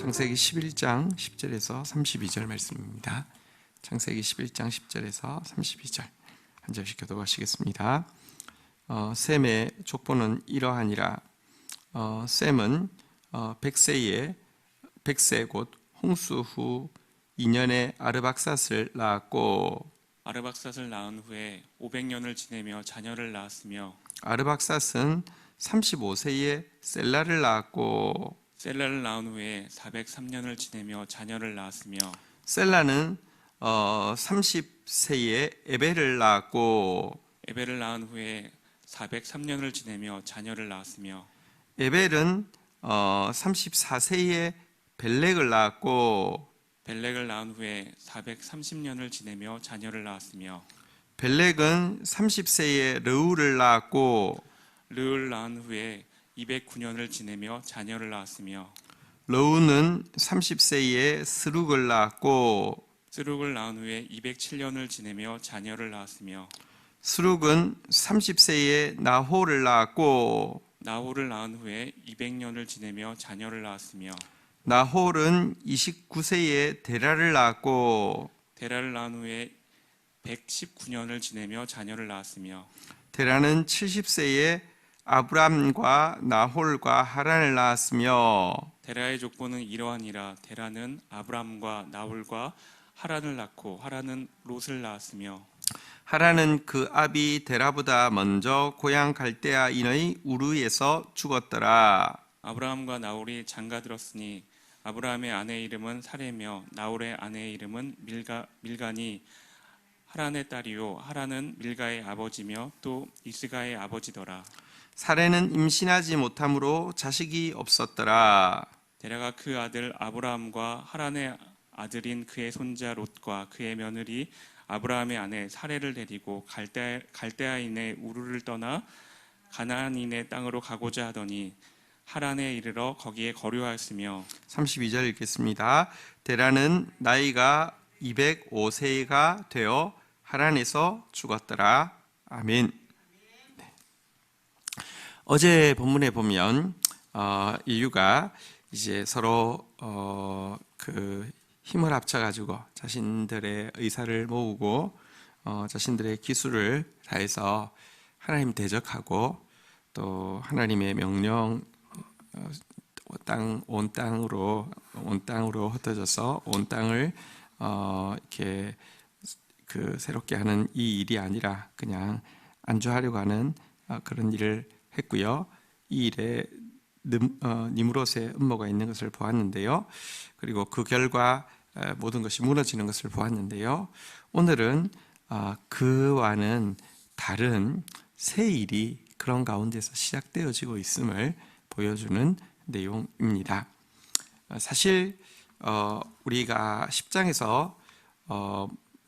창세기 11장 10절에서 32절 말씀입니다. 창세기 11장 10절에서 32절 한 절씩 교독하시겠습니다. 셈의 족보는 이러하니라. 셈은 백세 곧 홍수 후 2년에 아르박삿을 낳았고, 아르박삿을 낳은 후에 500년을 지내며 자녀를 낳았으며, 아르박삿은 35세에 셀라를 낳았고, 셀라를 낳은 후에 403년을 지내며 자녀를 낳았으며, 셀라는 30세에 에벨을 낳았고, 에벨을 낳은 후에 403년을 지내며 자녀를 낳았으며, 에벨은 34세에 벨렉을 낳았고, 벨렉을 낳은 후에 430년을 지내며 자녀를 낳았으며, 벨렉은 30세에 르우를 낳았고, 르을 낳은 후에 209년을 지내며 자녀를 낳았으며, 르우는 30세에 스룩을 낳았고, 스룩을 낳은 후에 207년을 지내며 자녀를 낳았으며, 스룩은 30세에 나홀을 낳았고, 나홀을 낳은 후에 200년을 지내며 자녀를 낳았으며, 나홀은 29세에 데라를 낳았고, 데라를 낳은 후에 119년을 지내며 자녀를 낳았으며, 데라는 70세에 아브람과 나홀과 하란을 낳았으며, 데라의 족보는 이러하니라. 데라는 아브람과 나홀과 하란을 낳고, 하란은 롯을 낳았으며, 하란은 그 아비 데라보다 먼저 고향 갈대아인의 우르에서 죽었더라. 아브라함과 나홀이 장가들었으니 아브라함의 아내의 이름은 사레며 나홀의 아내의 이름은 밀가니 하란의 딸이요 하란은 밀가의 아버지며 또 이스가의 아버지더라. 사레는 임신하지 못함으로 자식이 없었더라. 데라가 그 아들 아브라함과 하란의 아들인 그의 손자 롯과 그의 며느리 아브라함의 아내 사레를 데리고 갈대아인의 우르를 떠나 가나안인의 땅으로 가고자 하더니 하란에 이르러 거기에 거류하였으며, 32절 읽겠습니다. 데라는 나이가 205세가 되어 하란에서 죽었더라. 아멘. 네. 어제 본문에 보면 인류가 이제 서로 그 힘을 합쳐가지고 자신들의 의사를 모으고 자신들의 기술을 다해서 하나님 대적하고 또 하나님의 명령 온 땅으로 흩어져서 온 땅을 이렇게 그 새롭게 하는 이 일이 아니라 그냥 안주하려고 하는 그런 일을 했고요. 이 일에 니므롯의 음모가 있는 것을 보았는데요. 그리고 그 결과 모든 것이 무너지는 것을 보았는데요. 오늘은 그와는 다른 새 일이 그런 가운데서 시작되어지고 있음을 보여주는 내용입니다. 사실 우리가 10장에서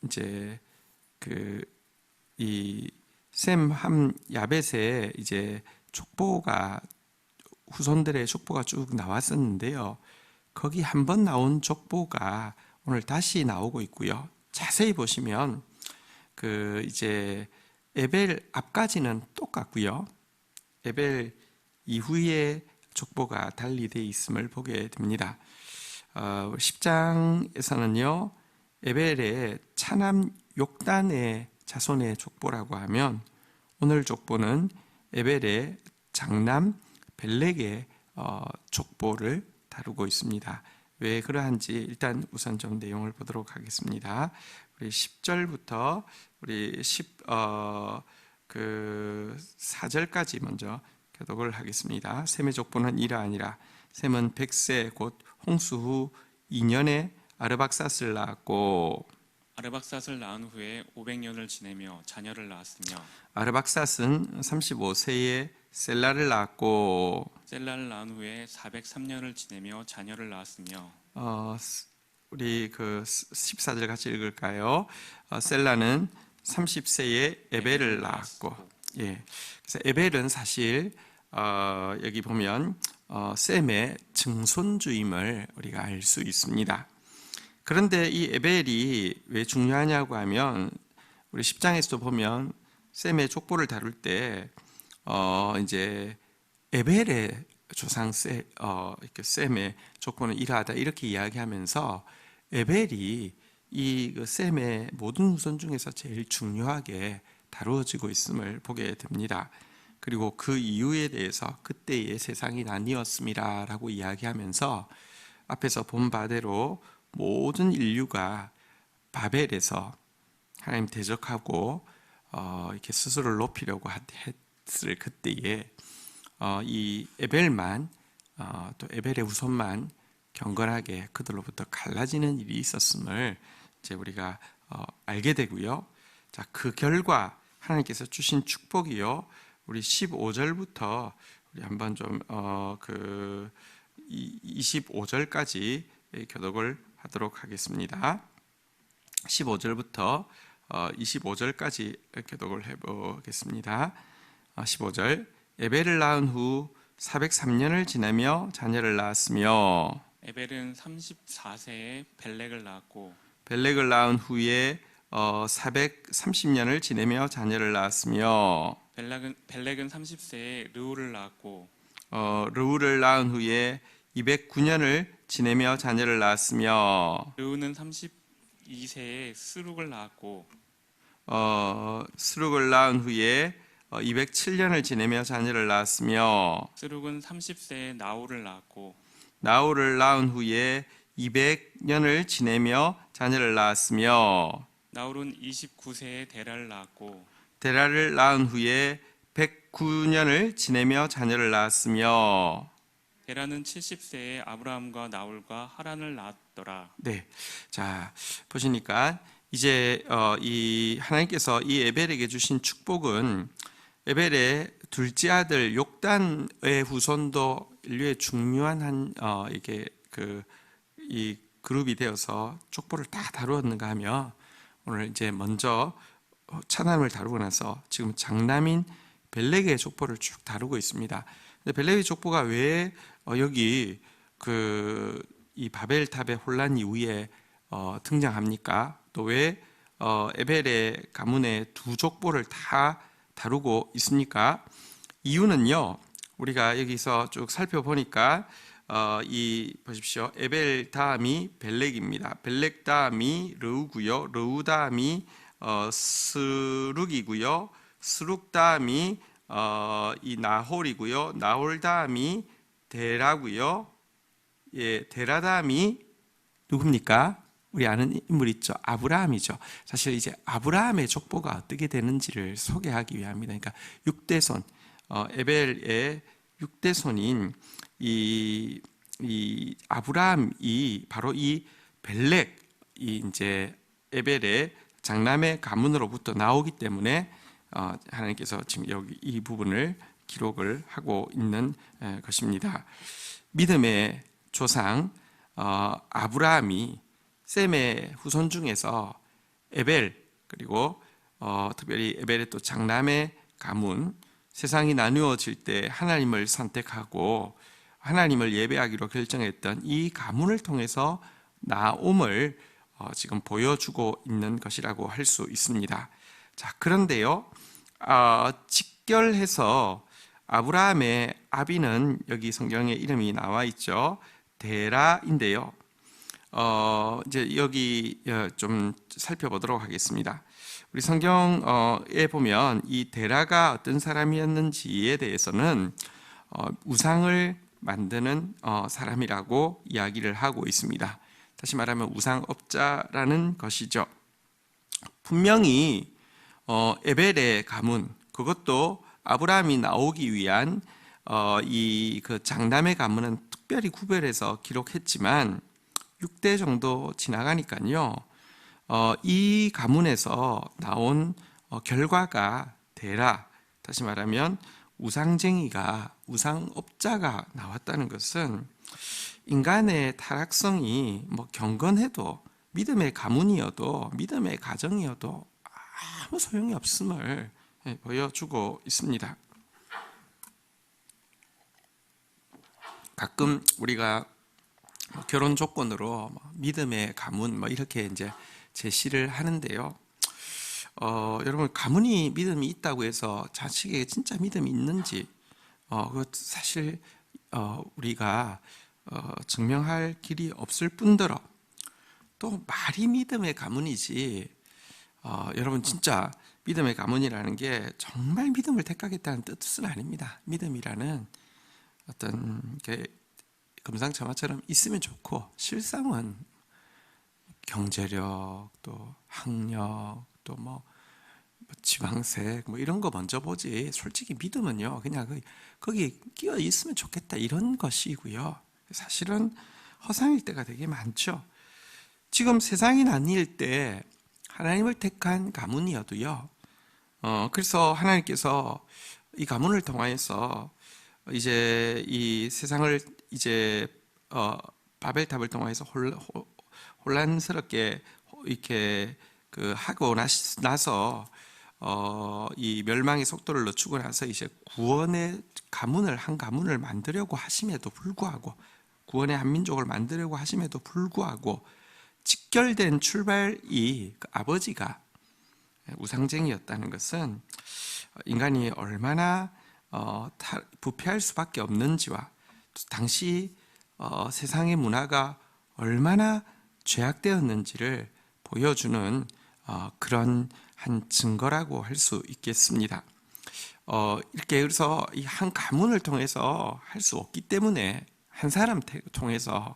이제 그 이 셈 함 야벳의 이제 족보가 후손들의 족보가 쭉 나왔었는데요. 거기 한 번 나온 족보가 오늘 다시 나오고 있고요. 자세히 보시면 그 이제 에벨 앞까지는 똑같고요. 에벨 이후에 족보가 달리 되어 있음을 보게 됩니다. 10장에서는요. 에벨의 차남 욕단의 자손의 족보라고 하면 오늘 족보는 에벨의 장남 벨렉의 족보를 다루고 있습니다. 왜 그러한지 일단 우선 좀 내용을 보도록 하겠습니다. 우리 10절부터 우리 4절까지 먼저 교독을 하겠습니다. 셈의 족보는 이러하니라. 셈은 백세 곧 홍수 후 2년에 아르박삿을 낳았고, 아르박삿을 낳은 후에 500년을 지내며 자녀를 낳았으며, 아르박삿은 35세에 셀라를 낳았고, 셀라를 낳은 후에 403년을 지내며 자녀를 낳았으며, 우리 그 14절 같이 읽을까요? 셀라는 30세에 에벨을 낳았고, 예. 그래서 에벨은 사실 여기 보면 셈의 증손주임을 우리가 알 수 있습니다. 그런데 이 에벨이 왜 중요하냐고 하면 우리 10장에서도 보면 셈의 족보를 다룰 때 이제 에벨의 조상 이렇게 셈의 조건은 이러하다 이렇게 이야기하면서 에벨이 이 셈의 모든 후손 중에서 제일 중요하게 다루어지고 있음을 보게 됩니다. 그리고 그 이유에 대해서 그때의 세상이 나뉘었음이라고 이야기하면서 앞에서 본 바대로 모든 인류가 바벨에서 하나님 대적하고 이렇게 스스로를 높이려고 했을 그때에 이 에벨만 또 에벨의 후손만 경건하게 그들로부터 갈라지는 일이 있었음을 이제 우리가 알게 되고요. 자, 그 결과 하나님께서 주신 축복이요. 우리 15절부터 우리 한번 좀 그 25절까지 교독을 하도록 하겠습니다. 15절부터 25절까지 교독을 해보겠습니다. 15절 에벨을 낳은 후 403년을 지나며 자녀를 낳았으며 에벨은 34세에 벨렉을 낳았고 벨렉을 낳은 후에 430년을 지내며 자녀를 낳았으며 벨렉은 30세에 르우를 낳았고 르우를 낳은 후에 209년을 지내며 자녀를 낳았으며 르우는 32세에 스룩을 낳았고 스룩을 낳은 후에 207년을 지내며 자녀를 낳았으며 스룩은 30세에 나홀을 낳았고 나홀을 낳은 후에 200년을 지내며 자녀를 낳았으며 나홀은 29세에 데라를 낳았고 데라를 낳은 후에 109년을 지내며 자녀를 낳았으며 데라는 70세에 아브라함과 나홀과 하란을 낳았더라. 네, 자 보시니까 이제 이 하나님께서 이 에벨에게 주신 축복은 에벨의 둘째 아들 욕단의 후손도 인류의 중요한 이게 이 그룹이 되어서 축복을 다 다루었는가 하며 오늘 이제 먼저 차남을 다루고 나서 지금 장남인 벨렉의 족보를 쭉 다루고 있습니다. 근데 벨렉의 족보가 왜 여기 이 바벨탑의 혼란 이후에 등장합니까? 또 왜 에벨의 가문의 두 족보를 다 다루고 있습니까? 이유는요. 우리가 여기서 쭉 살펴보니까 보십시오. 에벨 다음이 벨렉입니다. 벨렉 다음이 르우고요. 르우 다음이 스룩이고요. 스룩 다음이 이 나홀이고요. 나홀 다음이 데라고요. 예, 데라 다음이 누굽니까? 우리 아는 인물 있죠. 아브라함이죠. 사실 이제 아브라함의 족보가 어떻게 되는지를 소개하기 위함입니다. 그러니까 6대손, 에벨의 6대손인 이 아브라함이 바로 이 벨렉, 이제 에벨의 장남의 가문으로부터 나오기 때문에 하나님께서 지금 여기 이 부분을 기록을 하고 있는 것입니다. 믿음의 조상 아브라함이 셈의 후손 중에서 에벨 그리고 특별히 에벨의 또 장남의 가문, 세상이 나누어질 때 하나님을 선택하고 하나님을 예배하기로 결정했던 이 가문을 통해서 나옴을 지금 보여주고 있는 것이라고 할 수 있습니다. 자, 그런데요, 직결해서 아브라함의 아비는 여기 성경에 이름이 나와 있죠. 데라인데요. 이제 여기 좀 살펴보도록 하겠습니다. 우리 성경에 보면 이 데라가 어떤 사람이었는지에 대해서는 우상을 만드는 사람이라고 이야기를 하고 있습니다. 다시 말하면 우상업자라는 것이죠. 분명히 에벨의 가문, 그것도 아브라함이 나오기 위한 이 장남의 가문은 특별히 구별해서 기록했지만 6대 정도 지나가니까요. 이 가문에서 나온 결과가 데라, 다시 말하면 우상쟁이가, 우상업자가 나왔다는 것은 인간의 타락성이 경건해도 믿음의 가문이어도 믿음의 가정이어도 아무 소용이 없음을 보여주고 있습니다. 가끔 우리가 결혼 조건으로 믿음의 가문 이렇게 이제 제시를 하는데요. 여러분 가문이 믿음이 있다고 해서 자식에게 진짜 믿음이 있는지 그것 사실 우리가 증명할 길이 없을 뿐더러 또 말이 믿음의 가문이지. 여러분 진짜 믿음의 가문이라는 게 정말 믿음을 택하겠다는 뜻은 아닙니다. 믿음이라는 어떤 게 금상첨화처럼 있으면 좋고 실상은 경제력 또 학력 또 뭐 지방색 뭐 이런 거 먼저 보지. 솔직히 믿음은요 그냥 거기 끼어 있으면 좋겠다 이런 것이고요. 사실은 허상일 때가 되게 많죠. 지금 세상이 나뉠 때 하나님을 택한 가문이어도요. 그래서 하나님께서 이 가문을 통하여서 이제 이 세상을 이제 바벨탑을 통해서 혼란스럽게 이렇게 하고 나서 이 멸망의 속도를 늦추고 나서 이제 구원의 한 가문을 만들려고 하심에도 불구하고 구원의 한 민족을 만들려고 하심에도 불구하고 직결된 출발이 그 아버지가 우상쟁이였다는 것은 인간이 얼마나 부패할 수밖에 없는지와 당시 세상의 문화가 얼마나 죄악되었는지를 보여주는 그런 한 증거라고 할 수 있겠습니다. 이렇게 그래서 이 한 가문을 통해서 할 수 없기 때문에 한 사람 통해서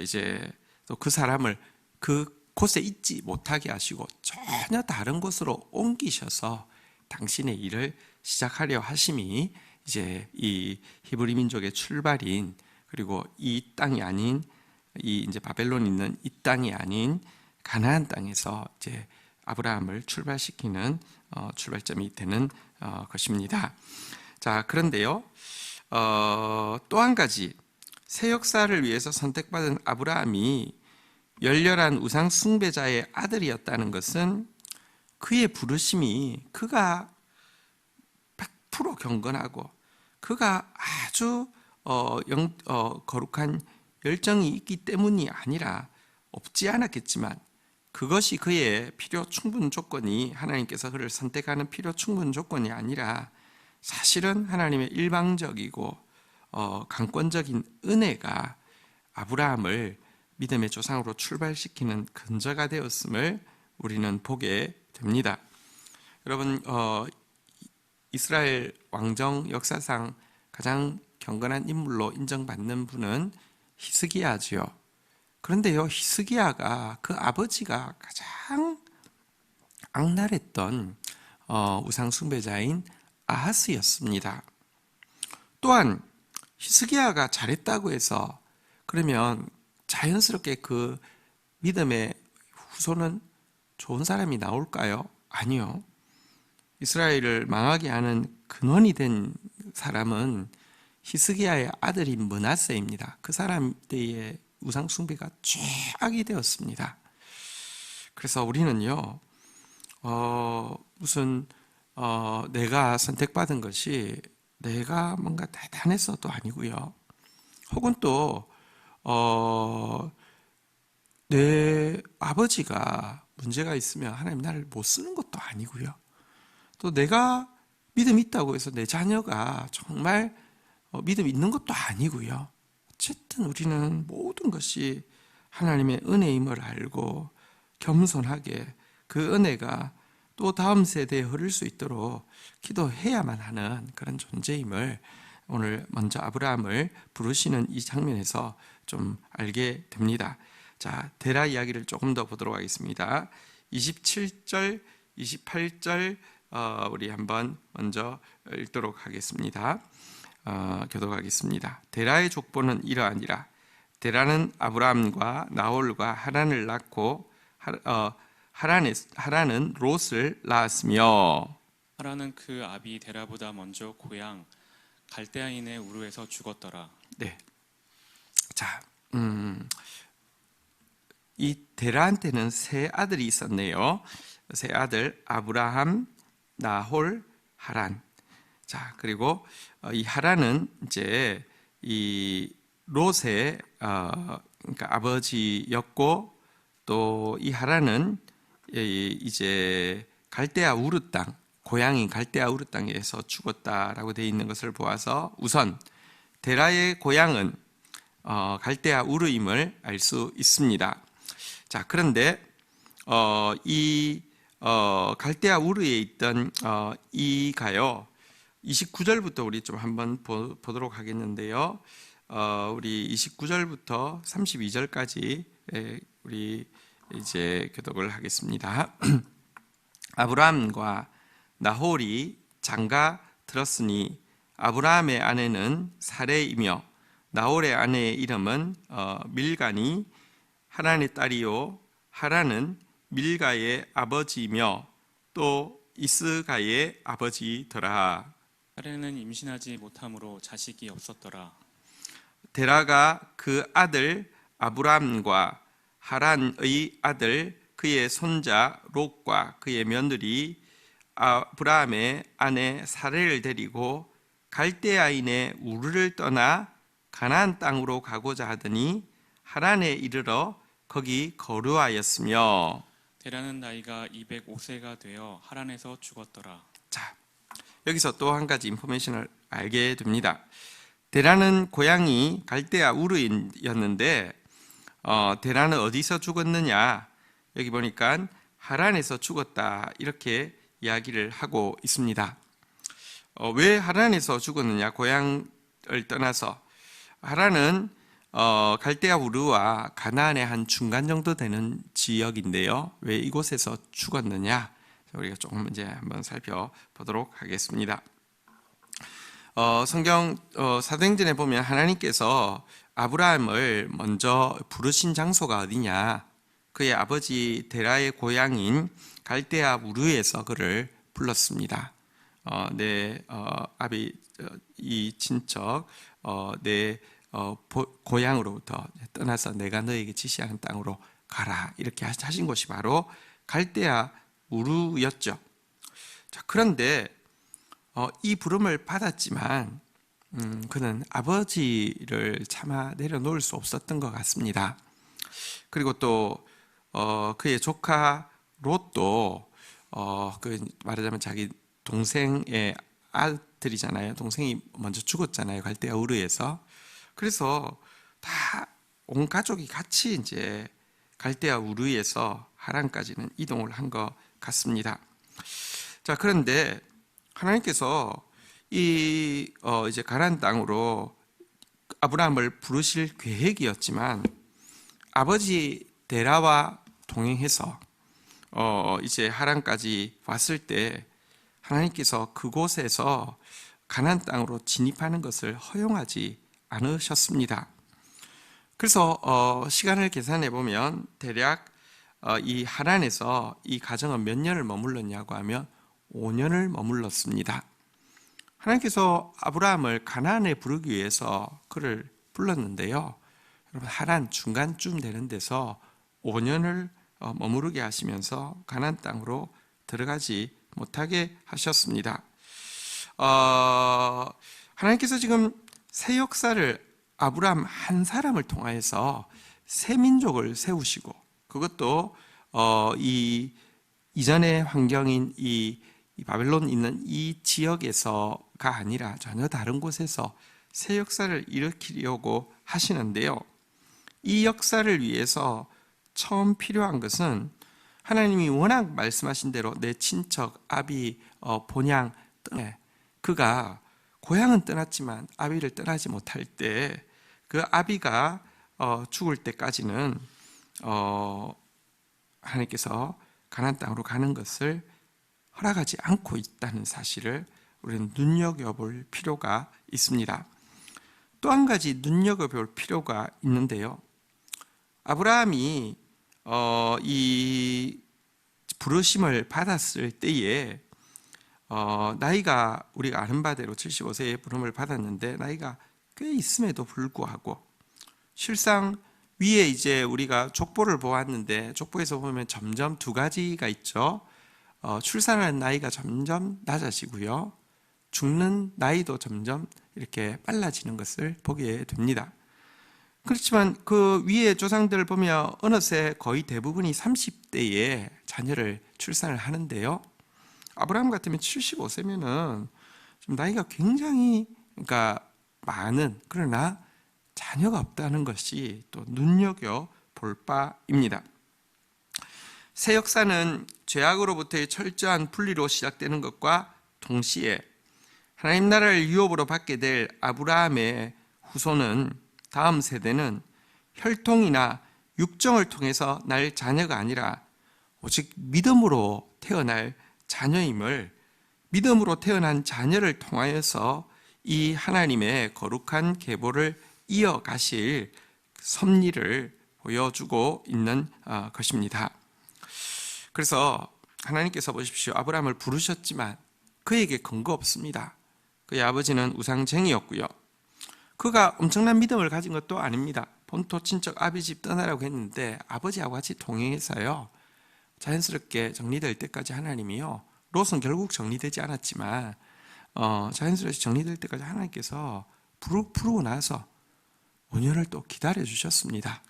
이제 또 그 사람을 그 곳에 있지 못하게 하시고 전혀 다른 곳으로 옮기셔서 당신의 일을 시작하려 하심이 이제 이 히브리 민족의 출발인 그리고 이 땅이 아닌 이 이제 바벨론 있는 이 땅이 아닌 가나안 땅에서 이제 아브라함을 출발시키는 출발점이 되는 것입니다. 자, 그런데요, 또 한 가지 새 역사를 위해서 선택받은 아브라함이 열렬한 우상 숭배자의 아들이었다는 것은 그의 부르심이 그가 100% 경건하고 그가 아주 거룩한 열정이 있기 때문이 아니라 없지 않았겠지만 그것이 그의 필요 충분 조건이 하나님께서 그를 선택하는 필요 충분 조건이 아니라 사실은 하나님의 일방적이고 강권적인 은혜가 아브라함을 믿음의 조상으로 출발시키는 근저가 되었음을 우리는 보게 됩니다. 여러분 이스라엘 왕정 역사상 가장 경건한 인물로 인정받는 분은 히스기야지요. 그런데요, 히스기야가 그 아버지가 가장 악랄했던 우상 숭배자인 아하스였습니다. 또한 히스기야가 잘했다고 해서 그러면 자연스럽게 그 믿음의 후손은 좋은 사람이 나올까요? 아니요. 이스라엘을 망하게 하는 근원이 된 사람은 히스기야의 아들인 므낫세입니다. 그 사람 때의 우상 숭배가 최악이 되었습니다. 그래서 우리는요, 내가 선택받은 것이 내가 뭔가 대단해서도 아니고요. 혹은 또 내 아버지가 문제가 있으면 하나님 나를 못 쓰는 것도 아니고요. 또 내가 믿음 있다고 해서 내 자녀가 정말 믿음 있는 것도 아니고요. 어쨌든 우리는 모든 것이 하나님의 은혜임을 알고 겸손하게 그 은혜가 또 다음 세대에 흐를 수 있도록 기도해야만 하는 그런 존재임을 오늘 먼저 아브라함을 부르시는 이 장면에서 좀 알게 됩니다. 자, 데라 이야기를 조금 더 보도록 하겠습니다. 27절, 28절 우리 한번 먼저 읽도록 하겠습니다. 교독하겠습니다. 데라의 족보는 이러하니라. 데라는 아브라함과 나홀과 하란을 낳고 하란은 롯을 낳았으며 하란은 그 아비 데라보다 먼저 고향 갈대아인의 우르에서 죽었더라. 네. 자, 이 데라한테는 세 아들이 있었네요. 세 아들 아브라함, 나홀, 하란. 자, 그리고 이 하란은 이제 이 롯의 그러니까 아버지였고 또 이 하란은 이제 갈대아 우르 땅, 고향인 갈대아 우르 땅에서 죽었다라고 되어 있는 것을 보아서 우선 데라의 고향은 갈대아 우르임을 알 수 있습니다. 자, 그런데 이 갈대아 우르에 있던 이가요, 29절부터 우리 좀 한번 보도록 하겠는데요. 우리 29절부터 32절까지 우리 이제 교독을 하겠습니다. 아브라함과 나홀이 장가 들었으니 아브라함의 아내는 사레이며 나홀의 아내의 이름은 밀가니 하란의 딸이요 하란은 밀가의 아버지이며 또 이스가의 아버지더라. 사례는 임신하지 못함으로 자식이 없었더라. 데라가 그 아들 아브람과 하란의 아들 그의 손자 롯과 그의 며느리 아브라함의 아내 사레를 데리고 갈대아인의 우르를 떠나 가나안 땅으로 가고자 하더니 하란에 이르러 거기 거류하였으며. 데라는 나이가 205세가 되어 하란에서 죽었더라. 자, 여기서 또 한 가지 인포메이션을 알게 됩니다. 데라는 고향이 갈대아 우르였는데 데라는 어디서 죽었느냐? 여기 보니까 하란에서 죽었다 이렇게 이야기를 하고 있습니다. 왜 하란에서 죽었느냐? 고향을 떠나서. 하란은 갈대아 우르와 가나안의 한 중간 정도 되는 지역인데요. 왜 이곳에서 죽었느냐? 우리가 조금 이제 한번 살펴보도록 하겠습니다. 성경 사도행전에 보면 하나님께서 아브라함을 먼저 부르신 장소가 어디냐? 그의 아버지 데라의 고향인 갈대아 우르에서 그를 불렀습니다. 내 아비 이 친척 내 고향으로부터 떠나서 내가 너에게 지시하는 땅으로 가라 이렇게 하신 곳이 바로 갈대아 우르였죠. 자, 그런데 이 부름을 받았지만 그는 아버지를 차마 내려놓을 수 없었던 것 같습니다. 그리고 또 그의 조카 롯도 그 말하자면 자기 동생의 아들이잖아요. 동생이 먼저 죽었잖아요. 갈대아 우르에서. 그래서 다 온 가족이 같이 이제 갈대아 우르에서 하란까지는 이동을 한 것 같습니다. 자, 그런데 하나님께서 이제 가나안 땅으로 아브라함을 부르실 계획이었지만 아버지 데라와 동행해서 이제 하란까지 왔을 때 하나님께서 그곳에서 가나안 땅으로 진입하는 것을 허용하지 않으셨습니다. 그래서 시간을 계산해 보면 대략 이 하란에서 이 가정은 몇 년을 머물렀냐고 하면 5년을 머물렀습니다. 하나님께서 아브라함을 가나안에 부르기 위해서 그를 불렀는데요. 여러분 하란 중간쯤 되는 데서 5년을 머무르게 하시면서 가나안 땅으로 들어가지 못하게 하셨습니다. 하나님께서 지금 새 역사를 아브라함 한 사람을 통하여서 새 민족을 세우시고 그것도 이 이전의 환경인 이 바벨론 있는 이 지역에서가 아니라 전혀 다른 곳에서 새 역사를 일으키려고 하시는데요. 이 역사를 위해서 처음 필요한 것은 하나님이 워낙 말씀하신 대로 내 친척 아비 본향 그가 고향은 떠났지만 아비를 떠나지 못할 때 그 아비가 죽을 때까지는 하나님께서 가나안 땅으로 가는 것을 허락하지 않고 있다는 사실을 우리는 눈여겨볼 필요가 있습니다. 또 한 가지 눈여겨볼 필요가 있는데요. 아브라함이 이 부르심을 받았을 때에 나이가 우리가 아는 바대로 75세의 부름을 받았는데 나이가 꽤 있음에도 불구하고 실상 위에 이제 우리가 족보를 보았는데 족보에서 보면 점점 두 가지가 있죠. 출산하는 나이가 점점 낮아지고요. 죽는 나이도 점점 이렇게 빨라지는 것을 보게 됩니다. 그렇지만 그 위에 조상들을 보면 어느새 거의 대부분이 30대에 자녀를 출산을 하는데요. 아브라함 같으면 75세면은 좀 나이가 굉장히 그러니까 많은, 그러나 자녀가 없다는 것이 또 눈여겨 볼 바입니다. 새 역사는 죄악으로부터의 철저한 분리로 시작되는 것과 동시에 하나님 나라를 유업으로 받게 될 아브라함의 후손은, 다음 세대는 혈통이나 육정을 통해서 날 자녀가 아니라 오직 믿음으로 태어날 자녀임을, 믿음으로 태어난 자녀를 통하여서 이 하나님의 거룩한 계보를 이어가실 섭리를 보여주고 있는 것입니다. 그래서 하나님께서 보십시오. 아브라함을 부르셨지만 그에게 근거 없습니다. 그의 아버지는 우상쟁이였고요. 그가 엄청난 믿음을 가진 것도 아닙니다. 본토 친척 아비 집 떠나라고 했는데 아버지하고 같이 동행해서요, 자연스럽게 정리될 때까지 하나님이요, 롯은 결국 정리되지 않았지만 자연스럽게 정리될 때까지 하나님께서 부르고 나서 5년을 또 기다려 주셨습니다.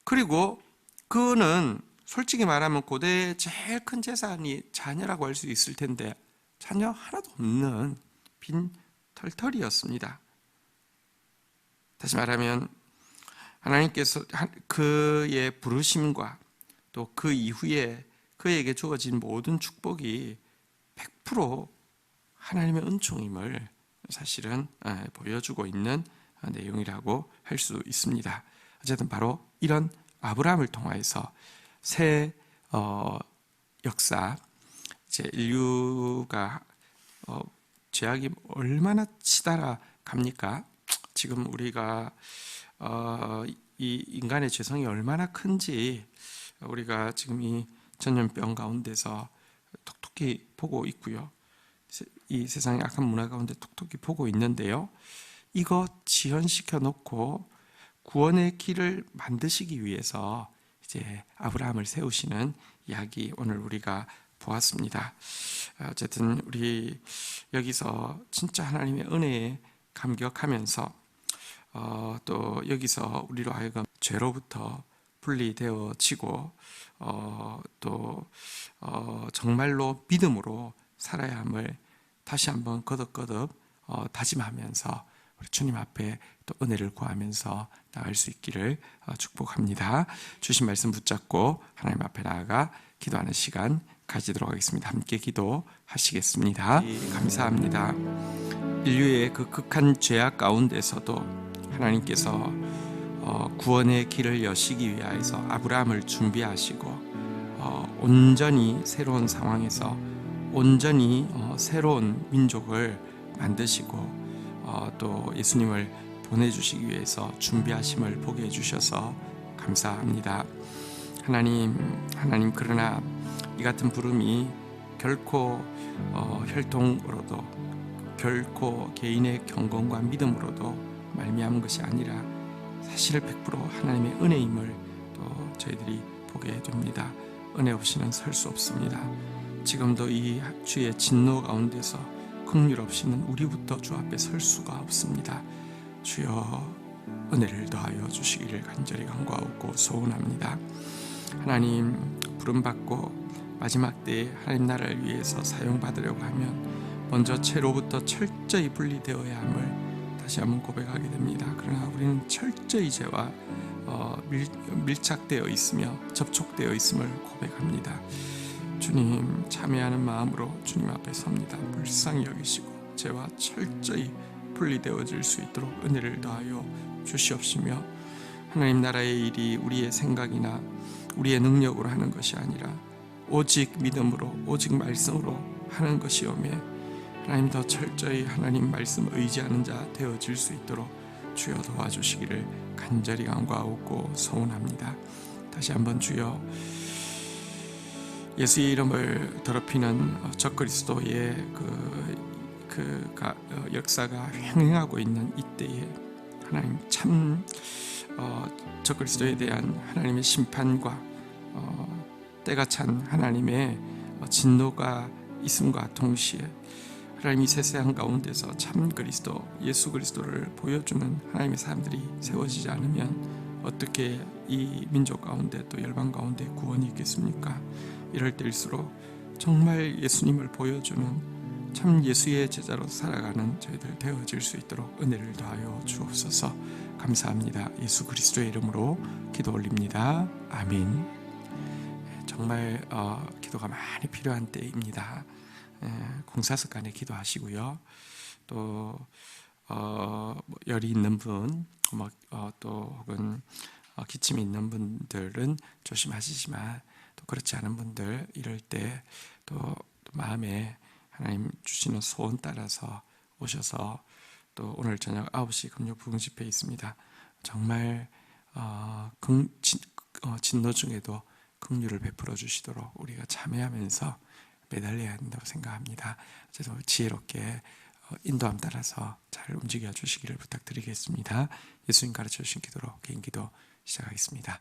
그리고 그는 솔직히 말하면 고대의 제일 큰 재산이 자녀라고 할 수 있을 텐데 자녀 하나도 없는 빈 털털이었습니다. 다시 말하면 하나님께서 그의 부르심과 또 그 이후에 그에게 주어진 모든 축복이 100% 하나님의 은총임을 사실은 보여주고 있는 내용이라고 할 수 있습니다. 어쨌든 바로 이런 아브라함을 통하여서 새 역사, 이제 인류가 죄악이 얼마나 치달아 갑니까? 지금 우리가 이 인간의 죄성이 얼마나 큰지 우리가 지금 이 전염병 가운데서 톡톡히 보고 있고요. 이 세상의 악한 문화 가운데 톡톡히 보고 있는데요. 이거 지연시켜 놓고 구원의 길을 만드시기 위해서 이제 아브라함을 세우시는 이야기 오늘 우리가 보았습니다. 어쨌든 우리 여기서 진짜 하나님의 은혜에 감격하면서 또 여기서 우리로 하여금 죄로부터 분리되어지고 또 정말로 믿음으로 살아야 함을 다시 한번 거듭거듭 다짐하면서 우리 주님 앞에 또 은혜를 구하면서 나갈 수 있기를 축복합니다. 주신 말씀 붙잡고 하나님 앞에 나아가 기도하는 시간 가지도록 하겠습니다. 함께 기도하시겠습니다. 감사합니다. 인류의 그 극한 죄악 가운데서도 하나님께서 구원의 길을 여시기 위하여서 아브라함을 준비하시고 온전히 새로운 상황에서 온전히 새로운 민족을 만드시고 또 예수님을 보내주시기 위해서 준비하심을 보게 해주셔서 감사합니다. 하나님 그러나 이 같은 부름이 결코 혈통으로도 결코 개인의 경건과 믿음으로도 말미암은 것이 아니라 사실 100% 하나님의 은혜임을 또 저희들이 보게 됩니다. 은혜 없이는 설 수 없습니다. 지금도 이 주의 진노 가운데서 긍휼 없이는 우리부터 주 앞에 설 수가 없습니다. 주여 은혜를 더하여 주시기를 간절히 간구하고 소원합니다. 하나님 부름받고 마지막 때에 하나님 나라를 위해서 사용받으려고 하면 먼저 죄로부터 철저히 분리되어야 함을 다시 한번 고백하게 됩니다. 그러나 우리는 철저히 죄와 밀착되어 있으며 접촉되어 있음을 고백합니다. 주님 참회하는 마음으로 주님 앞에 섭니다. 불쌍히 여기시고 죄와 철저히 분리되어질 수 있도록 은혜를 더하여 주시옵시며 하나님 나라의 일이 우리의 생각이나 우리의 능력으로 하는 것이 아니라 오직 믿음으로 오직 말씀으로 하는 것이오매 하나님 더 철저히 하나님 말씀 의지하는 자 되어질 수 있도록 주여 도와주시기를 간절히 간구하고 소원합니다. 다시 한번 주여 예수의 이름을 더럽히는 적그리스도의 역사가 횡행하고 있는 이때에 하나님 참 적그리스도에 대한 하나님의 심판과 때가 찬 하나님의 진노가 있음과 동시에 하나님 이 세상 가운데서 참 그리스도 예수 그리스도를 보여주는 하나님의 사람들이 세워지지 않으면 어떻게 이 민족 가운데 또 열방 가운데 구원이 있겠습니까? 이럴 때일수록 정말 예수님을 보여주는 참 예수의 제자로 살아가는 저희들 되어질 수 있도록 은혜를 더하여 주옵소서. 감사합니다. 예수 그리스도의 이름으로 기도 올립니다. 아멘. 정말 기도가 많이 필요한 때입니다. 공사석 간에 기도하시고요. 또 열이 있는 분, 또 혹은 기침이 있는 분들은 조심하시지만, 또 그렇지 않은 분들 이럴 때 또 마음에 하나님 주시는 소원 따라서 오셔서, 또 오늘 저녁 9시 금요 부흥 집회 있습니다. 정말 진노 중에도 긍휼을 베풀어 주시도록 우리가 참여하면서 매달려야 한다고 생각합니다. 그래서 지혜롭게 인도함 따라서 잘 움직여 주시기를 부탁드리겠습니다. 예수님 가르쳐 주신 기도로 개인 기도 시작하겠습니다.